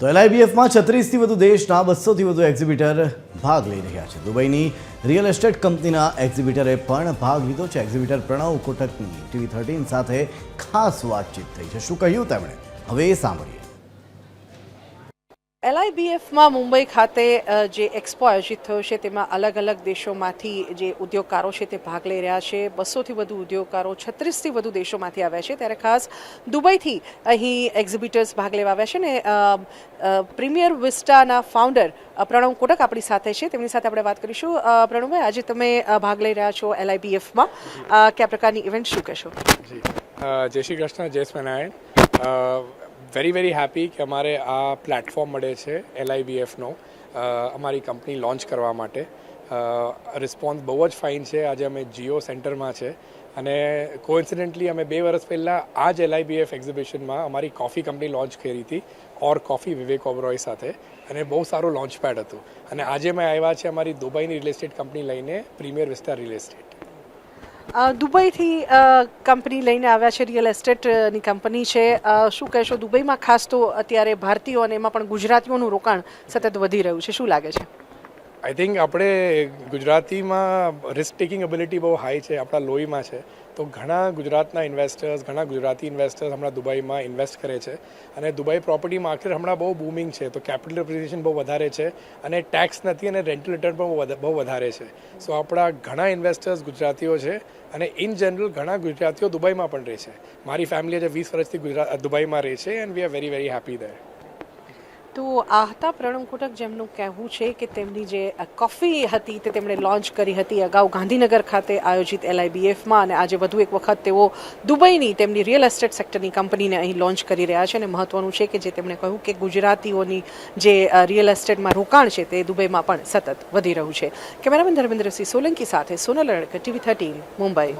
તો LIBFમાં 36થી વધુ દેશના 200થી વધુ એક્ઝિબિટર ભાગ લઈ રહ્યા છે. દુબઈની રિયલ એસ્ટેટ કંપનીના એક્ઝિબિટરે પણ ભાગ લીધો છે. એક્ઝિબિટર પ્રણવ કોટકની TV13 સાથે ખાસ વાતચીત થઈ છે. શું કહ્યું તેમણે, હવે એ સાંભળીએ. LIBFમાં મુંબઈ ખાતે જે એક્સપો આયોજિત થયો છે તેમાં અલગ અલગ દેશોમાંથી જે ઉદ્યોગકારો છે તે ભાગ લઈ રહ્યા છે. 200થી વધુ ઉદ્યોગકારો 36થી વધુ દેશોમાંથી આવ્યા છે. ત્યારે ખાસ દુબઈથી અહીં એક્ઝિબિટર્સ ભાગ લેવા આવ્યા છે ને પ્રીમિયર વિસ્ટાના ફાઉન્ડર પ્રણવ કોટક આપણી સાથે છે. તેમની સાથે આપણે વાત કરીશું. પ્રણવભાઈ, આજે તમે ભાગ લઈ રહ્યા છો LIBFમાં, કયા પ્રકારની ઇવેન્ટ, શું કહેશો? જય શ્રી કૃષ્ણ, જય સ્વામિનારાયણ. વેરી હેપી કે અમારે આ પ્લેટફોર્મ મળે છે LIBFનો અમારી કંપની લોન્ચ કરવા માટે. રિસ્પોન્સ બહુ જ ફાઇન છે. આજે અમે જીઓ સેન્ટરમાં છે અને કોઇન્સિડન્ટલી અમે 2 વર્ષ પહેલાં આ જ LIBF એક્ઝિબિશનમાં અમારી કોફી કંપની લોન્ચ કરી હતી, ઓર કોફી વિવેક ઓબરોય સાથે, અને બહુ સારું લોન્ચ પેડ હતું. અને આજે અમે આવ્યા છે અમારી દુબઈની રિયલ એસ્ટેટ કંપની લઈને, પ્રીમિયર વિસ્ટા રિયલ એસ્ટેટ. દુબઈથી કંપની લઈને આવ્યા છે, રિયલ એસ્ટેટની કંપની છે. શું કહેશો, દુબઈમાં ખાસ તો અત્યારે ભારતીયો અને એમાં પણ ગુજરાતીઓનું રોકાણ સતત વધી રહ્યું છે, શું લાગે છે? આઈ થિંક આપણે ગુજરાતીમાં રિસ્ક ટેકિંગ એબિલિટી બહુ હાઈ છે, આપણા લોહીમાં છે. તો ઘણા ગુજરાતના ઇન્વેસ્ટર્સ, ઘણા ગુજરાતી ઇન્વેસ્ટર્સ હમણાં દુબઈમાં ઇન્વેસ્ટ કરે છે. અને દુબઈ પ્રોપર્ટી માર્કેટ હમણાં બહુ બૂમિંગ છે. તો કેપિટલ એપ્રિસિએશન બહુ વધારે છે અને ટેક્સ નથી અને રેન્ટલ રિટર્ન પણ બહુ વધારે છે. સો આપણા ઘણા ઇન્વેસ્ટર્સ ગુજરાતીઓ છે અને ઇન જનરલ ઘણા ગુજરાતીઓ દુબઈમાં પણ રહે છે. મારી ફેમિલી જે 20 વર્ષથી દુબઈમાં રહે છે and we are very happy there. તો આ હતા પ્રણવ કોટક, જેમનું કહેવું છે કે તેમની જે કોફી હતી તે તેમણે લોન્ચ કરી હતી અગાઉ ગાંધીનગર ખાતે આયોજિત LIBFમાં, અને આજે વધુ એક વખત તેઓ દુબઈની તેમની રિયલ એસ્ટેટ સેક્ટરની કંપનીને અહીં લોન્ચ કરી રહ્યા છે. અને મહત્વનું છે કે જે તેમણે કહ્યું કે ગુજરાતીઓની જે રિયલ એસ્ટેટમાં રોકાણ છે તે દુબઈમાં પણ સતત વધી રહ્યું છે. કેમેરામેન ધર્મેન્દ્રસિંહ સોલંકી સાથે સોનલ રણકર, TV13 મુંબઈ.